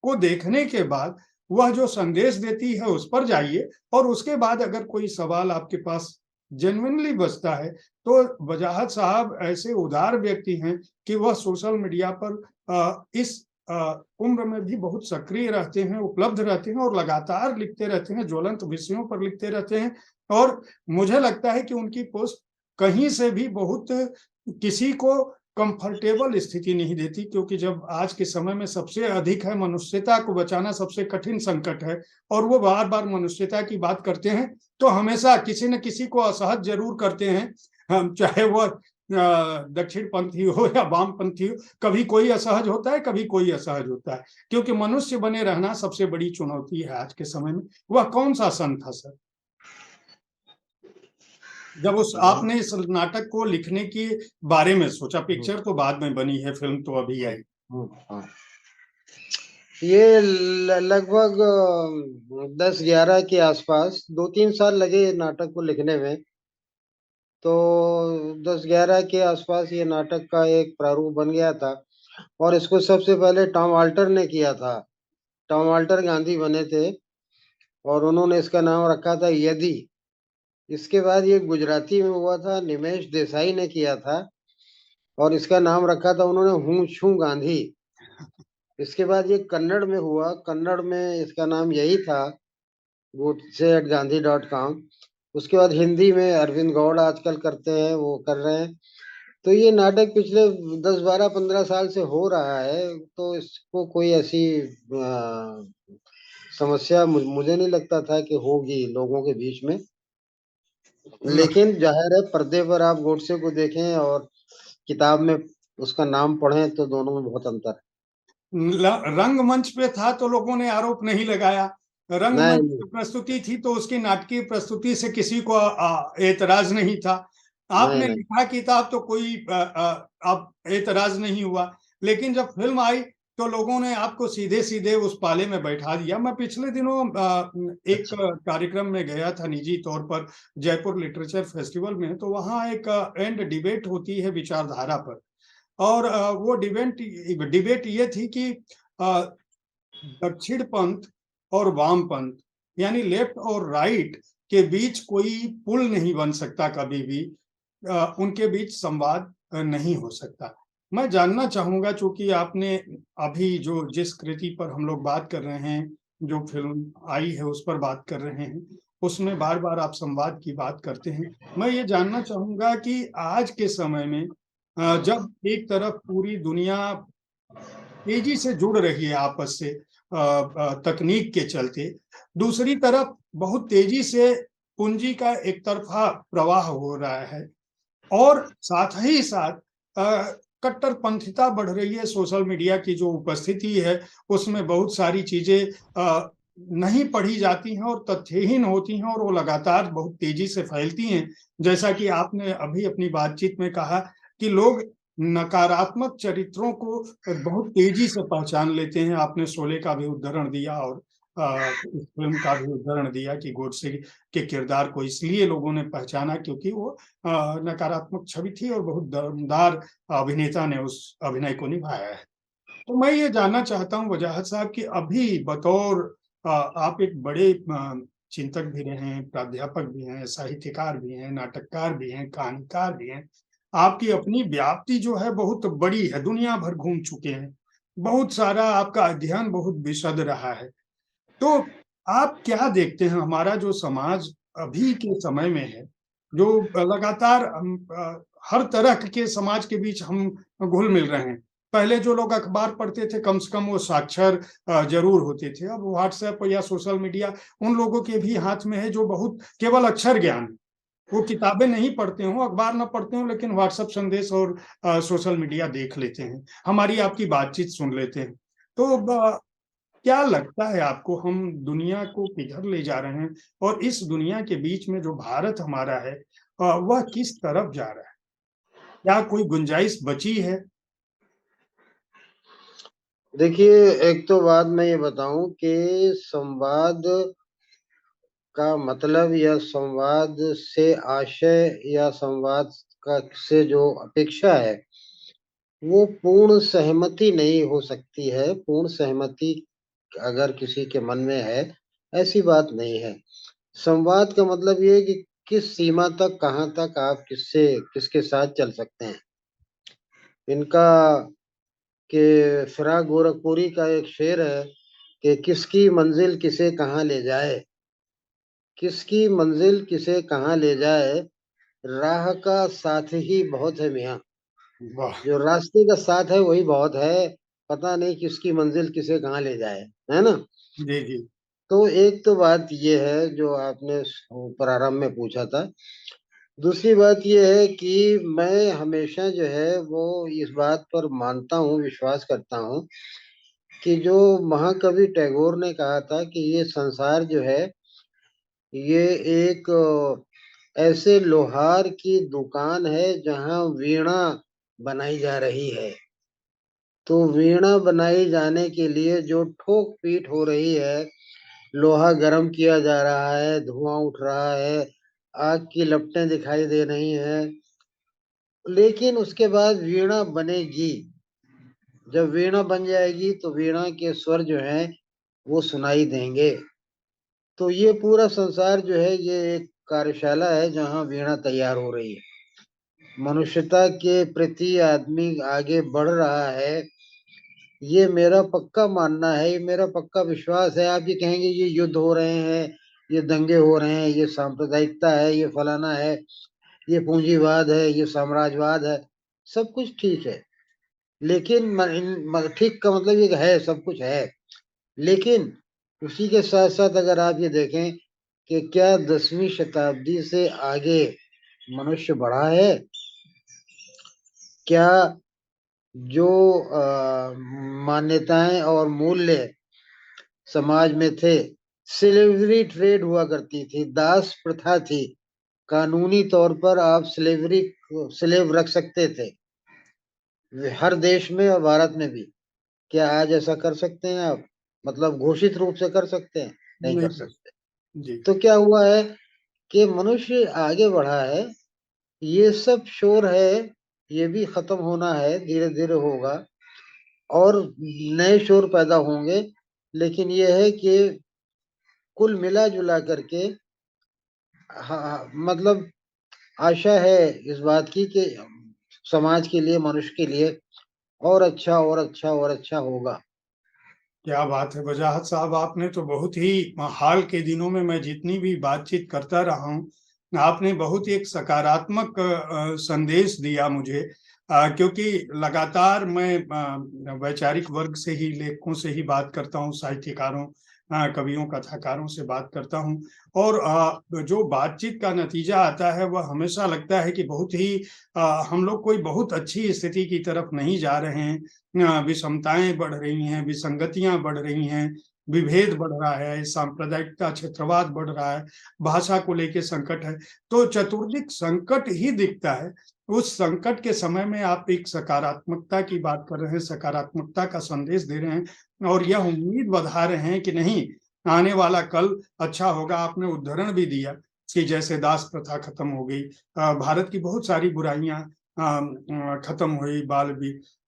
को देखने के बाद वह जो संदेश देती है उस पर जाइए, और उसके बाद अगर कोई सवाल आपके पास जेन्युइनली बचता है, तो वजाहत साहब ऐसे उदार व्यक्ति हैं कि वह सोशल मीडिया पर इस उम्र में भी बहुत सक्रिय रहते हैं, उपलब्ध रहते हैं और लगातार लिखते रहते हैं, ज्वलंत विषयों पर लिखते रहते हैं। और मुझे लगता है कि उनकी पोस्ट कहीं से भी बहुत किसी को कंफर्टेबल स्थिति नहीं देती, क्योंकि जब आज के समय में सबसे अधिक है, मनुष्यता को बचाना सबसे कठिन संकट है, और वो बार-बार मनुष्यता की बात करते हैं, तो हमेशा किसी न किसी को असहज ज़रूर करते हैं। चाहे वो दक्षिणपंथी हो या वामपंथी हो, कभी कोई असहज होता है, कभी कोई असहज होता है। क्योंकि मनुष्य बने रहना सबसे बड़ी चुनौती है आज के समय में। वह कौन-सा सन था सर? जब उस बहुत। आपने इस नाटक को लिखने के बारे में सोचा, हम्म, पिक्चर तो बाद में बनी है, फ़िल्म तो अभी आई। हाँ। ये लगभग 10-11 के आसपास 2-3 साल लगे नाटक को लिखने में। तो 10-11 के आसपास ये नाटक का एक प्रारूप बन गया था। और इसको सबसे पहले टॉम वाल्टर ने किया था। टॉम वाल्टर गांधी बने थे और उन्होंने इसका नाम रखा था यदि। इसके बाद ये गुजराती में हुआ था, निमेश देसाई ने किया था और इसका नाम रखा था उन्होंने हूँ छू गांधी। इसके बाद ये कन्नड़ में हुआ, कन्नड़ में इसका नाम यही था, godse@gandhi.com। उसके बाद हिंदी में अरविंद गौड़ आजकल करते हैं, वो कर रहे हैं। तो ये नाटक पिछले 10-12-15 साल से हो रहा है, तो इसको कोई ऐसी समस्या मुझे नहीं लगता था कि होगी लोगों के बीच में। लेकिन जाहिर है पर्दे पर आप गोडसे को देखें और किताब में उसका नाम पढ़ें तो दोनों में बहुत अंतर है। रंगमंच पे था तो लोगों ने आरोप नहीं लगाया, रंगमंच नहीं, प्रस्तुति थी तो उसकी नाटकीय प्रस्तुति से किसी को एतराज नहीं था। नहीं, आपने नहीं। लिखा किताब तो कोई अब एतराज नहीं हुआ, लेकिन जब फिल्म आई तो लोगों ने आपको सीधे-सीधे उस पाले में बैठा दिया। मैं पिछले दिनों एक अच्छा, कार्यक्रम में गया था निजी तौर पर जयपुर लिटरेचर फेस्टिवल में, तो वहाँ एक एंड डिबेट होती है विचारधारा पर। और वो डिबेट ये थी कि अ, दक्षिण पंथ और वाम पंथ यानी लेफ्ट और राइट के बीच कोई पुल नहीं बन सकता कभी भी, उनके बीच संवाद नहीं हो सकता। मैं जानना चाहूंगा, चूंकि आपने अभी जो जिस कृति पर हम लोग बात कर रहे हैं, जो फिल्म आई है उस पर बात कर रहे हैं, उसमें बार बार आप संवाद की बात करते हैं। मैं ये जानना चाहूंगा कि आज के समय में जब एक तरफ पूरी दुनिया तेजी से जुड़ रही है आपस से तकनीक के चलते, दूसरी तरफ बहुत तेजी से पूंजी का एक तरफा प्रवाह हो रहा है और साथ ही साथ कट्टरपंथिता बढ़ रही है। सोशल मीडिया की जो उपस्थिति है उसमें बहुत सारी चीजें नहीं पढ़ी जाती हैं और तथ्यहीन होती हैं और वो लगातार बहुत तेजी से फैलती हैं। जैसा कि आपने अभी अपनी बातचीत में कहा कि लोग नकारात्मक चरित्रों को बहुत तेजी से पहचान लेते हैं। आपने शोले का भी उदाहरण दिया और इस फिल्म का भी उदाहरण दिया कि गोडसे के किरदार को इसलिए लोगों ने पहचाना क्योंकि वो नकारात्मक छवि थी और बहुत दमदार अभिनेता ने उस अभिनय को निभाया है। तो मैं ये जानना चाहता हूँ वजाहत साहब कि अभी बतौर आप एक बड़े चिंतक भी रहे हैं, प्राध्यापक भी हैं, साहित्यकार भी हैं, नाटककार भी हैं, कहानीकार भी हैं। आपकी अपनी व्याप्ति जो है बहुत बड़ी है, दुनिया भर घूम चुके हैं। बहुत सारा आपका अध्ययन बहुत विशद रहा है। तो आप क्या देखते हैं हमारा जो समाज अभी के समय में है, जो लगातार हर तरह के समाज के बीच हम घुल-मिल रहे हैं। पहले जो लोग अखबार पढ़ते थे कम से कम वो साक्षर ज़रूर होते थे। अब व्हाट्सएप या सोशल मीडिया उन लोगों के भी हाथ में है जो बहुत केवल अक्षर ज्ञान है। वो किताबें नहीं पढ़ते हों, अखबार ना पढ़ते हों, लेकिन व्हाट्सएप संदेश और सोशल मीडिया देख लेते हैं। हमारी आपकी बातचीत सुन लेते हैं। तो ब क्या लगता है आपको हम दुनिया को किधर ले जा रहे हैं और इस दुनिया के बीच में जो भारत हमारा है वह किस तरफ जा रहा है? क्या कोई गुंजाइश बची है? देखिए, एक तो बात मैं ये बताऊँ कि संवाद का मतलब या संवाद से आशय या संवाद का से जो अपेक्षा है, वो पूर्ण सहमति नहीं हो सकती है। पूर्ण सहमति अगर किसी के मन में है, ऐसी बात नहीं है। संवाद का मतलब ये है कि किस सीमा तक, कहाँ तक आप किसके साथ चल सकते हैं। इनका कि फिराक गोरखपुरी का एक शेर है कि किसकी मंजिल किसे कहाँ ले जाए, किसकी मंजिल किसे कहाँ ले जाए, राह का साथ ही बहुत है मियाँ। वाह! जो रास्ते का साथ है वही बहुत है, पता नहीं किसकी मंजिल किसे कहाँ ले जाए, है ना? जी, जी। तो एक तो बात ये है जो आपने प्रारंभ में पूछा था। दूसरी बात ये है कि मैं हमेशा जो है वो इस बात पर मानता हूँ, विश्वास करता हूँ कि जो महाकवि टैगोर ने कहा था कि ये संसार जो है ये एक ऐसे लोहार की दुकान है जहाँ वीणा बनाई जा रही है। तो वीणा बनाई जाने के लिए जो ठोक पीट हो रही है, लोहा गर्म किया जा रहा है, धुआं उठ रहा है, आग की लपटें दिखाई दे रही हैं, लेकिन उसके बाद वीणा बनेगी। जब वीणा बन जाएगी तो वीणा के स्वर जो हैं वो सुनाई देंगे। तो ये पूरा संसार जो है ये एक कार्यशाला है जहाँ वीणा तैयार हो रही है। मनुष्यता के प्रति आदमी आगे बढ़ रहा है, ये मेरा पक्का मानना है, ये मेरा पक्का विश्वास है। आप ये कहेंगे ये युद्ध हो रहे हैं, ये दंगे हो रहे हैं, ये सांप्रदायिकता है, ये फलाना है, ये पूंजीवाद है, ये साम्राज्यवाद है, सब कुछ ठीक है। लेकिन ठीक का मतलब ये है सब कुछ है, लेकिन उसी के साथ साथ अगर आप ये देखें कि क्या 10वीं शताब्दी से आगे मनुष्य बढ़ा है? क्या जो मान्यताएं और मूल्य समाज में थे, स्लेवरी ट्रेड हुआ करती थी, दास प्रथा थी, कानूनी तौर पर आप स्लेव रख सकते थे हर देश में और भारत में भी। क्या आज ऐसा कर सकते हैं आप? मतलब घोषित रूप से कर सकते हैं? नहीं नहीं कर सकते। जी। तो क्या हुआ है कि मनुष्य आगे बढ़ा है, ये सब शोर है, ये भी खत्म होना है, धीरे धीरे होगा और नए शोर पैदा होंगे। लेकिन ये है कि कुल मिला जुला करके मतलब आशा है इस बात की कि समाज के लिए, मनुष्य के लिए और अच्छा और अच्छा और अच्छा होगा। क्या बात है वजाहत साहब, आपने तो बहुत ही हाल के दिनों में मैं जितनी भी बातचीत करता रहा हूँ, आपने बहुत ही एक सकारात्मक संदेश दिया मुझे, क्योंकि लगातार मैं वैचारिक वर्ग से ही, लेखकों से ही बात करता हूँ, साहित्यकारों, कवियों, कथाकारों से बात करता हूँ, और जो बातचीत का नतीजा आता है वह हमेशा लगता है कि बहुत ही हम लोग कोई बहुत अच्छी स्थिति की तरफ नहीं जा रहे हैं। विषमताएं बढ़ रही हैं, विसंगतियां बढ़ रही हैं, विभेद बढ़ रहा है, सांप्रदायिकता, क्षेत्रवाद बढ़ रहा है, भाषा को लेके संकट है। तो चतुर्दिक संकट ही दिखता है। उस संकट के समय में आप एक सकारात्मकता की बात कर रहे हैं, सकारात्मकता का संदेश दे रहे हैं और यह उम्मीद बधा रहे हैं कि नहीं, आने वाला कल अच्छा होगा। आपने उदाहरण भी दिया कि जैसे दास प्रथा खत्म हो गई, भारत की बहुत सारी बुराइयां खत्म हुई,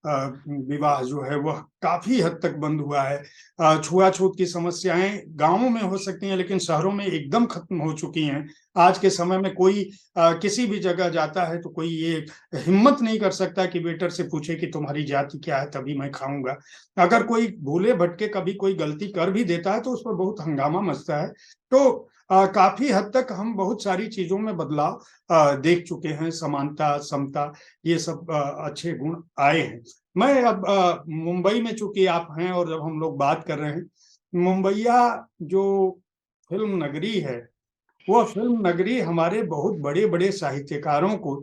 विवाह जो है वह काफी हद तक बंद हुआ है। छुआछूत की समस्याएं गांवों में हो सकती हैं लेकिन शहरों में एकदम खत्म हो चुकी हैं। आज के समय में कोई किसी भी जगह जाता है तो कोई ये हिम्मत नहीं कर सकता कि वेटर से पूछे कि तुम्हारी जाति क्या है तभी मैं खाऊंगा। अगर कोई भूले भटके कभी कोई गलती कर भी देता है तो उस पर बहुत हंगामा मचता है। तो काफी हद तक हम बहुत सारी चीजों में बदलाव देख चुके हैं, समानता, समता, ये सब अच्छे गुण आए हैं। मैं अब मुंबई में, चूंकि आप हैं और जब हम लोग बात कर रहे हैं, मुंबईया जो फिल्म नगरी है, वह फिल्म नगरी हमारे बहुत बड़े बड़े साहित्यकारों को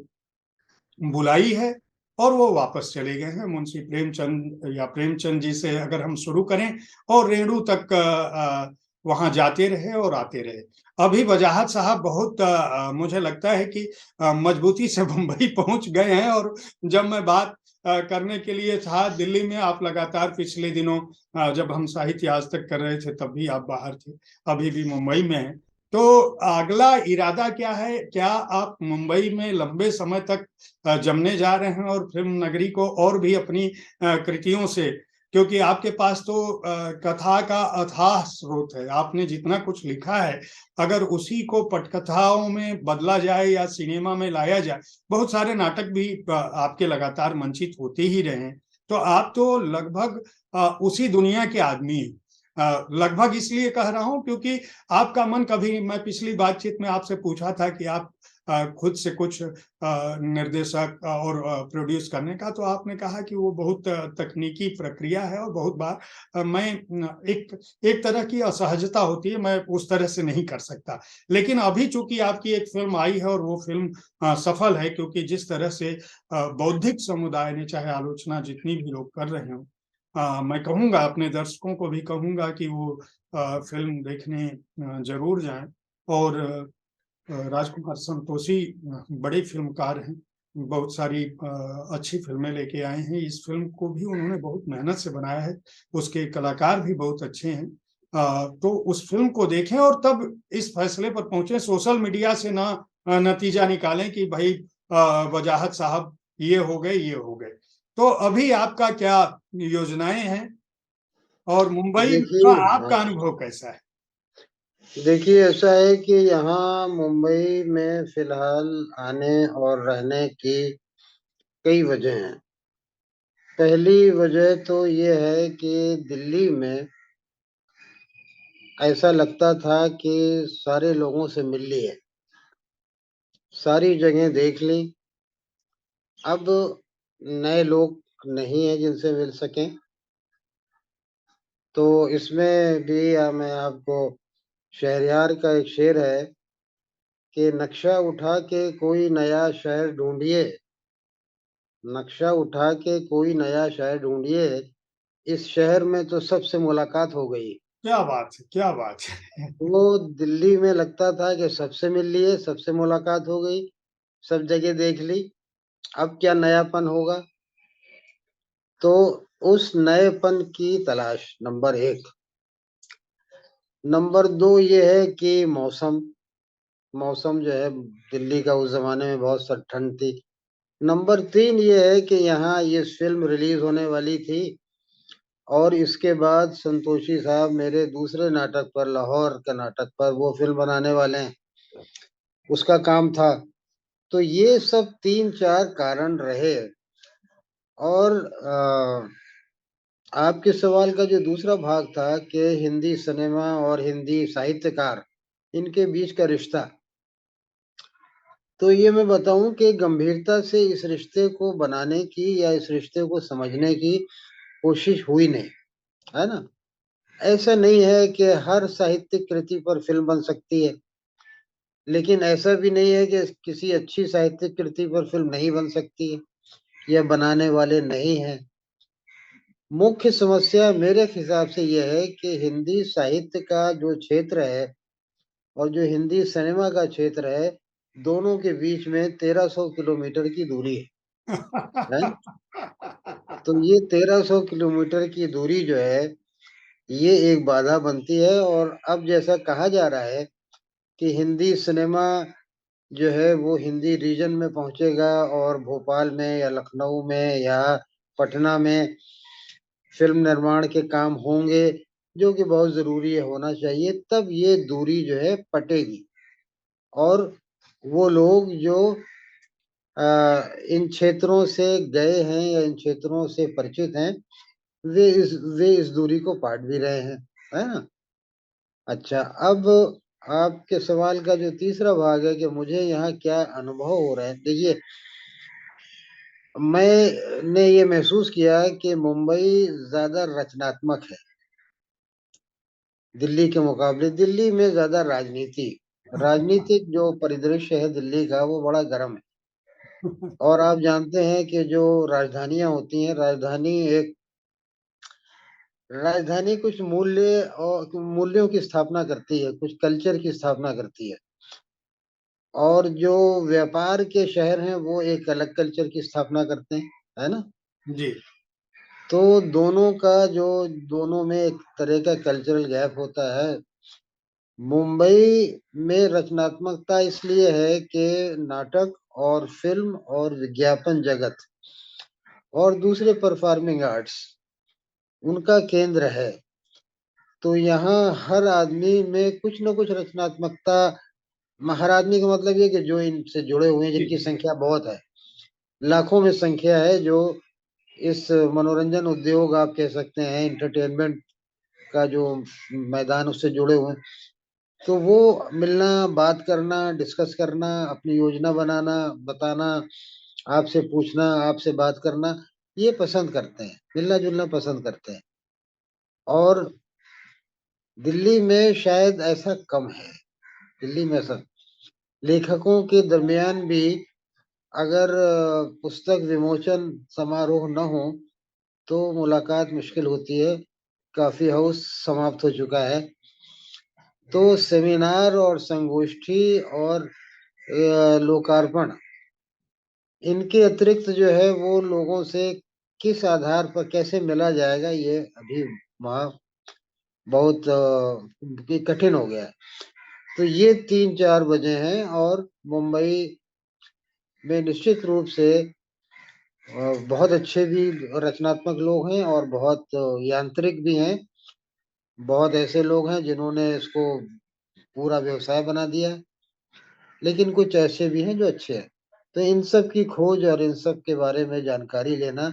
बुलाई है और वो वापस चले गए हैं। मुंशी प्रेमचंद या प्रेमचंद जी से अगर हम शुरू करें, और रेणु तक वहां जाते रहे और आते रहे। अभी वजाहत साहब बहुत मुझे लगता है कि मजबूती से मुंबई पहुंच गए हैं। और जब मैं बात करने के लिए था दिल्ली में, आप लगातार पिछले दिनों जब हम साहित्य आज तक कर रहे थे तब भी आप बाहर थे, अभी भी मुंबई में हैं। तो अगला इरादा क्या है? क्या आप मुंबई में लंबे समय तक जमने जा रहे हैं और फिल्म नगरी को और भी अपनी कृतियों से, क्योंकि आपके पास तो कथा का अथाह स्रोत है, आपने जितना कुछ लिखा है, अगर उसी को पटकथाओं में बदला जाए या सिनेमा में लाया जाए, बहुत सारे नाटक भी आपके लगातार मंचित होते ही रहे हैं, तो आप तो लगभग उसी दुनिया के आदमी हैं। लगभग इसलिए कह रहा हूं क्योंकि आपका मन कभी, मैं पिछली बातचीत में आपसे पूछा था कि आप खुद से कुछ निर्देशक और प्रोड्यूस करने का, तो आपने कहा कि वो बहुत तकनीकी प्रक्रिया है और बहुत बार मैं एक तरह की असहजता होती है, मैं उस तरह से नहीं कर सकता। लेकिन अभी चूंकि आपकी एक फिल्म आई है और वो फिल्म सफल है, क्योंकि जिस तरह से बौद्धिक समुदाय ने, चाहे आलोचना जितनी भी लोग कर रहे हो, मैं कहूंगा, अपने दर्शकों को भी कहूंगा कि वो फिल्म देखने जरूर जाएं। और राजकुमार संतोषी बड़े फिल्मकार हैं, बहुत सारी अच्छी फिल्में लेके आए हैं। इस फिल्म को भी उन्होंने बहुत मेहनत से बनाया है, उसके कलाकार भी बहुत अच्छे हैं। तो उस फिल्म को देखें और तब इस फैसले पर पहुंचे। सोशल मीडिया से ना नतीजा निकालें कि भाई वजाहत साहब ये हो गए, ये हो गए। तो अभी आपका क्या योजनाएं हैं और मुंबई का देखिए, आपका अनुभव कैसा है? देखिए ऐसा है कि यहाँ मुंबई में फिलहाल आने और रहने की कई वजह हैं। पहली वजह तो ये है कि दिल्ली में ऐसा लगता था कि सारे लोगों से मिल लिए, सारी जगह देख ली, अब नए लोग नहीं है जिनसे मिल सकें। तो इसमें भी मैं आपको शहरयार का एक शेर है कि नक्शा उठा के कोई नया शहर ढूंढिए, नक्शा उठा के कोई नया शहर ढूंढिए, इस शहर में तो सबसे मुलाकात हो गई। क्या बात है, क्या बात है। वो दिल्ली में लगता था कि सबसे मिल लिए, सबसे मुलाकात हो गई, सब जगह देख ली, अब क्या नयापन होगा। तो उस नएपन की तलाश नंबर एक। नंबर दो ये है कि मौसम, मौसम जो है दिल्ली का उस जमाने में बहुत सख्त ठंड थी। नंबर तीन ये है कि यहाँ ये फिल्म रिलीज होने वाली थी और इसके बाद संतोषी साहब मेरे दूसरे नाटक पर, लाहौर के नाटक पर, वो फिल्म बनाने वाले हैं, उसका काम था। तो ये सब तीन चार कारण रहे। और आपके सवाल का जो दूसरा भाग था कि हिंदी सिनेमा और हिंदी साहित्यकार, इनके बीच का रिश्ता, तो ये मैं बताऊं कि गंभीरता से इस रिश्ते को बनाने की या इस रिश्ते को समझने की कोशिश हुई नहीं, है ना। ऐसा नहीं है कि हर साहित्यिक कृति पर फिल्म बन सकती है, लेकिन ऐसा भी नहीं है कि किसी अच्छी साहित्यिक कृति पर फिल्म नहीं बन सकती है या बनाने वाले नहीं हैं। मुख्य समस्या मेरे हिसाब से यह है कि हिंदी साहित्य का जो क्षेत्र है और जो हिंदी सिनेमा का क्षेत्र है, दोनों के बीच में 1300 किलोमीटर की दूरी है। तो ये 1300 किलोमीटर की दूरी जो है, ये एक बाधा बनती है। और अब जैसा कहा जा रहा है कि हिंदी सिनेमा जो है वो हिंदी रीजन में पहुंचेगा और भोपाल में या लखनऊ में या पटना में फिल्म निर्माण के काम होंगे, जो कि बहुत जरूरी है, होना चाहिए, तब ये दूरी जो है पटेगी। और वो लोग जो इन क्षेत्रों से गए हैं या इन क्षेत्रों से परिचित हैं, वे इस दूरी को पाट भी रहे हैं, है ना। अच्छा, अब आपके सवाल का जो तीसरा भाग है कि मुझे यहाँ क्या अनुभव हो रहा है, देखिए, मैंने ये महसूस किया कि मुंबई ज्यादा रचनात्मक है दिल्ली के मुकाबले। दिल्ली में ज्यादा राजनीतिक जो परिदृश्य है दिल्ली का, वो बड़ा गर्म है। और आप जानते हैं कि जो राजधानियां होती हैं, राजधानी कुछ मूल्य और मूल्यों की स्थापना करती है, कुछ कल्चर की स्थापना करती है। और जो व्यापार के शहर हैं वो एक अलग कल्चर की स्थापना करते हैं, है ना। जी। तो दोनों में एक तरह का कल्चरल गैप होता है। मुंबई में रचनात्मकता इसलिए है कि नाटक और फिल्म और विज्ञापन जगत और दूसरे परफॉर्मिंग आर्ट्स उनका केंद्र है। तो यहाँ हर आदमी में कुछ न कुछ रचनात्मकता, हर आदमी का मतलब ये कि जो इनसे जुड़े हुए हैं, जी। जिनकी संख्या बहुत है, लाखों में संख्या है, जो इस मनोरंजन उद्योग आप कह सकते हैं, एंटरटेनमेंट का जो मैदान, उससे जुड़े हुए हैं। तो वो मिलना, बात करना, डिस्कस करना, अपनी योजना बनाना, बताना, आपसे पूछना, आपसे बात करना, ये पसंद करते हैं, मिलना जुलना पसंद करते हैं। और दिल्ली में शायद ऐसा कम है। दिल्ली में ऐसा, लेखकों के दरमियान भी अगर पुस्तक विमोचन समारोह न हो तो मुलाकात मुश्किल होती है। काफी हाउस समाप्त हो चुका है। तो सेमिनार और संगोष्ठी और लोकार्पण, इनके अतिरिक्त जो है वो लोगों से किस आधार पर कैसे मिला जाएगा, ये अभी वहाँ बहुत कठिन हो गया है। तो ये तीन चार वजह हैं। और मुंबई में निश्चित रूप से बहुत अच्छे भी रचनात्मक लोग हैं और बहुत यांत्रिक भी हैं। बहुत ऐसे लोग हैं जिन्होंने इसको पूरा व्यवसाय बना दिया है, लेकिन कुछ ऐसे भी हैं जो अच्छे हैं। तो इन सब की खोज और इन सब के बारे में जानकारी लेना,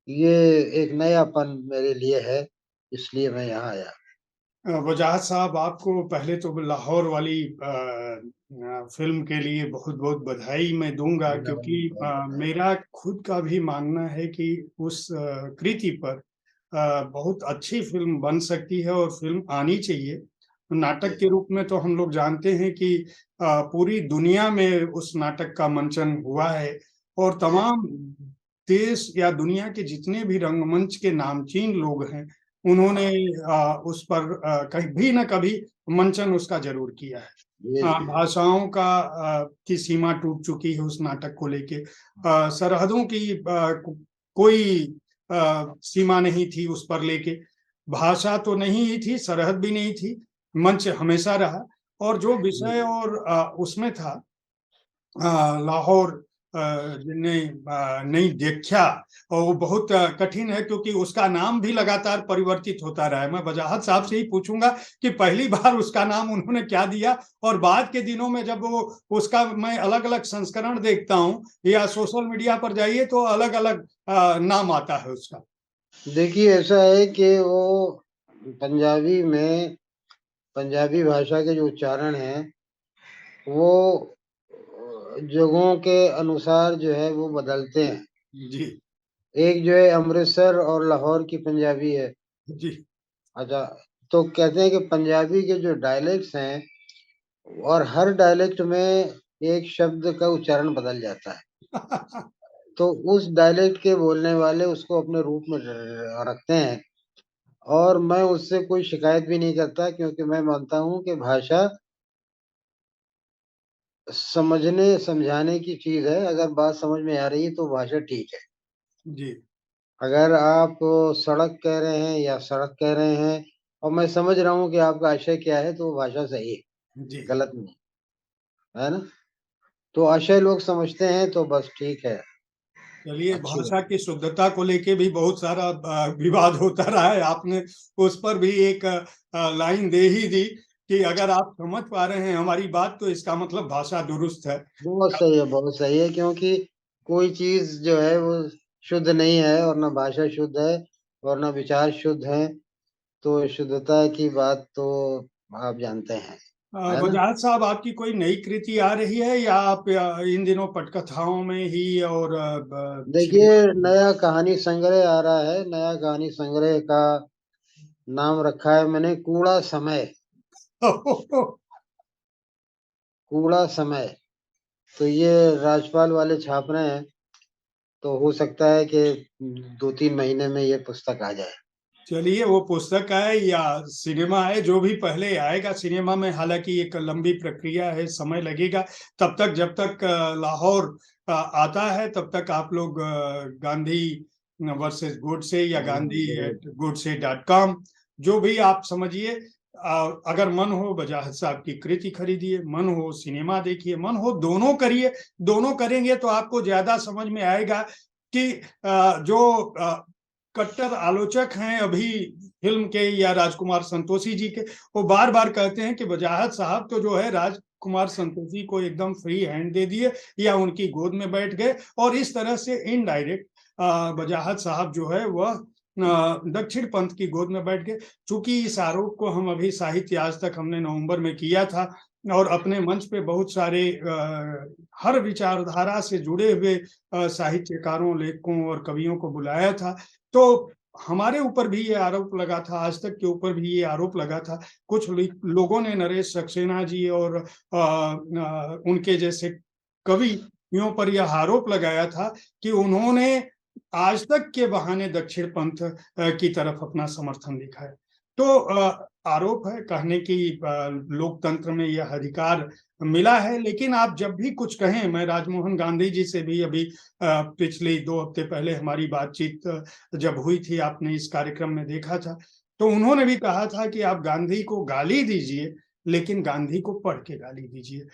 ये एक नयापन मेरे लिए है, इसलिए मैं यहाँ आया। वजाहत साहब, आपको पहले तो लाहौर वाली फिल्म के लिए बहुत बहुत बधाई मैं दूंगा, क्योंकि मेरा खुद का भी मानना है कि उस कृति पर बहुत अच्छी फिल्म बन सकती है और फिल्म आनी चाहिए। नाटक के रूप में तो हम लोग जानते हैं कि पूरी दुनिया में उस नाटक का मंचन हुआ है और तमाम देश या दुनिया के जितने भी रंगमंच के नामचीन लोग हैं, उन्होंने उस पर कभी न कभी मंचन उसका जरूर किया है। जी, जी। भाषाओं की सीमा टूट चुकी है उस नाटक को लेके। सरहदों की कोई सीमा नहीं थी उस पर लेके। भाषा तो नहीं ही थी, सरहद भी नहीं थी, मंच हमेशा रहा। और जो विषय और उसमें था, लाहौर ने नहीं देखा, और वो बहुत कठिन है क्योंकि उसका नाम भी लगातार परिवर्तित होता रहा है। मैं वजाहत साहब से ही पूछूंगा कि पहली बार उसका नाम उन्होंने क्या दिया, और बाद के दिनों में जब वो उसका मैं अलग अलग संस्करण देखता हूँ या सोशल मीडिया पर जाइए तो अलग अलग नाम आता है उसका। देखिए, ऐसा है कि वो पंजाबी में पंजाबी भाषा के जो उच्चारण हैं, वो जगहों के अनुसार जो है वो बदलते हैं। जी एक जो है अमृतसर और लाहौर की पंजाबी है। जी। अच्छा, तो कहते हैं कि पंजाबी के जो डायलेक्ट्स हैं, और हर डायलेक्ट में एक शब्द का उच्चारण बदल जाता है। तो उस डायलेक्ट के बोलने वाले उसको अपने रूप में रखते हैं, और मैं उससे कोई शिकायत भी नहीं करता, क्योंकि मैं मानता हूँ कि भाषा समझने समझाने की चीज है। अगर बात समझ में आ रही है तो भाषा ठीक है। जी अगर आप सड़क कह रहे हैं या सड़क कह रहे हैं और मैं समझ रहा हूँ कि आपका आशय क्या है, तो वो भाषा सही है, जी। गलत नहीं, है ना? तो आशय लोग समझते हैं तो बस ठीक है, चलिए, अच्छी बात। भाषा की शुद्धता को लेके भी बहुत सारा विवाद होता रहा है। आपने उस पर भी एक लाइन दे ही दी कि अगर आप समझ पा रहे हैं हमारी बात तो इसका मतलब भाषा दुरुस्त है। बहुत सही है, बहुत सही है, क्योंकि कोई चीज जो है वो शुद्ध नहीं है, और ना भाषा शुद्ध है और ना विचार शुद्ध है। तो शुद्धता की बात तो आप जानते हैं, है ना? वजाहत साहब, आपकी कोई नई कृति आ रही है या आप इन दिनों पटकथाओं में ही और देखिए, नया कहानी संग्रह आ रहा है। नया कहानी संग्रह का नाम रखा है मैंने कूड़ा समय। कूड़ा समय। तो ये राजपाल वाले छाप रहे हैं, तो हो सकता है कि 2-3 महीने में ये पुस्तक आ जाए। चलिए, वो पुस्तक है या सिनेमा है, जो भी पहले आएगा सिनेमा में, हालांकि एक लंबी प्रक्रिया है, समय लगेगा। तब तक, जब तक लाहौर आता है, तब तक आप लोग गांधी वर्सेस गोडसे या गांधी ज़रूर। एट godse.com, जो भी आप समझिए। अगर मन हो वजाहत साहब की कृति खरीदिए, मन हो सिनेमा देखिए, मन हो दोनों करिए। दोनों करेंगे तो आपको ज्यादा समझ में आएगा कि जो कट्टर आलोचक हैं अभी फिल्म के या राजकुमार संतोषी जी के, वो बार बार कहते हैं कि वजाहत साहब तो जो है राजकुमार संतोषी को एकदम फ्री हैंड दे दिए या उनकी गोद में बैठ गए, और इस तरह से इनडायरेक्ट वजाहत साहब जो है वह दक्षिण पंथ की गोद में बैठ गए। चूंकि इस आरोप को हम अभी साहित्य आज तक हमने नवंबर में किया था, और अपने मंच पे बहुत सारे हर विचारधारा से जुड़े हुए साहित्यकारों, लेखकों और कवियों को बुलाया था। तो हमारे ऊपर भी ये आरोप लगा था, आज तक के ऊपर भी ये आरोप लगा था। कुछ लोगों ने नरेश सक्सेना जी और उनके जैसे कवियों पर यह आरोप लगाया था कि उन्होंने आज तक के बहाने दक्षिण पंथ की तरफ अपना समर्थन दिखाया। तो आरोप है कहने की, लोकतंत्र में यह अधिकार मिला है। लेकिन आप जब भी कुछ कहें, मैं राजमोहन गांधी जी से भी अभी पिछले 2 हफ्ते पहले हमारी बातचीत जब हुई थी, आपने इस कार्यक्रम में देखा था, तो उन्होंने भी कहा था कि आप गांधी को गाली दीजिए, लेकिन गांधी को पढ़ के गाली दीजिए।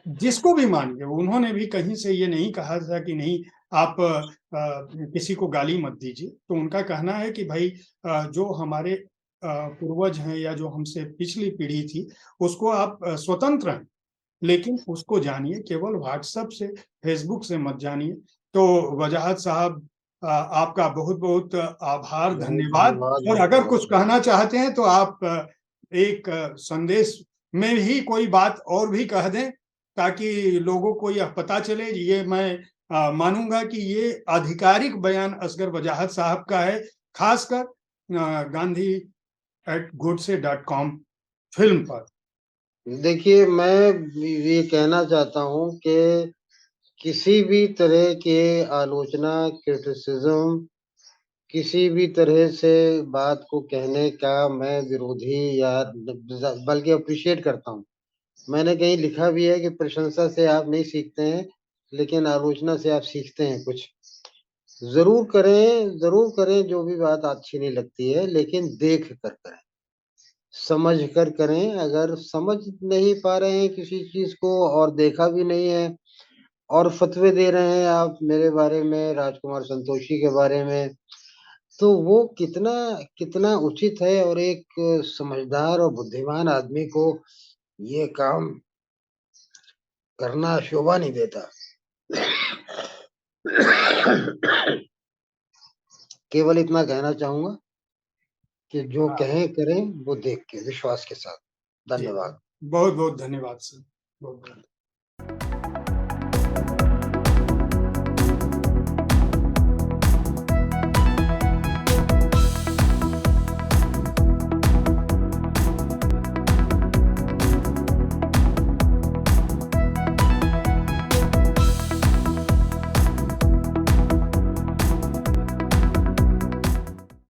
जिसको भी मानिए, उन्होंने भी कहीं से ये नहीं कहा था कि नहीं, आप किसी को गाली मत दीजिए। तो उनका कहना है कि भाई, जो हमारे पूर्वज हैं या जो हमसे पिछली पीढ़ी थी, उसको आप स्वतंत्र हैं, लेकिन उसको जानिए केवल व्हाट्सएप से, फेसबुक से मत जानिए। तो वजाहत साहब, आपका बहुत बहुत आभार, बहुत धन्यवाद। धन्यवाद और अगर आपका। कुछ कहना चाहते हैं तो आप एक संदेश में ही कोई बात और भी कह दें, ताकि लोगों को यह पता चले। ये मैं मानूंगा कि ये आधिकारिक बयान असगर वजाहत साहब का है, खासकर गांधी@godse.com फिल्म पर? देखिए, मैं ये कहना चाहता हूँ कि किसी भी तरह के आलोचना, क्रिटिसिज़्म, किसी भी तरह से बात को कहने का मैं विरोधी या बल्कि एप्रिशिएट करता हूँ। मैंने कहीं लिखा भी है कि प्रशंसा से आप नहीं सीखते हैं, लेकिन आलोचना से आप सीखते हैं कुछ। ज़रूर करें जो भी बात अच्छी नहीं लगती है, लेकिन देख कर करें, समझ कर करें। अगर समझ नहीं पा रहे हैं किसी चीज़ को और देखा भी नहीं है और फ़तवे दे रहे हैं आप मेरे बारे में, राजकुमार संतोषी के बारे में, तो वो कितना कितना उचित है और एक समझदार और बुद्धिमान आदमी को ये काम करना शोभा नहीं देता। केवल इतना कहना चाहूँगा कि जो हाँ, कहें करें वो देख के विश्वास के साथ। जी, धन्यवाद। बहुत-बहुत धन्यवाद सर। बहुत-बहुत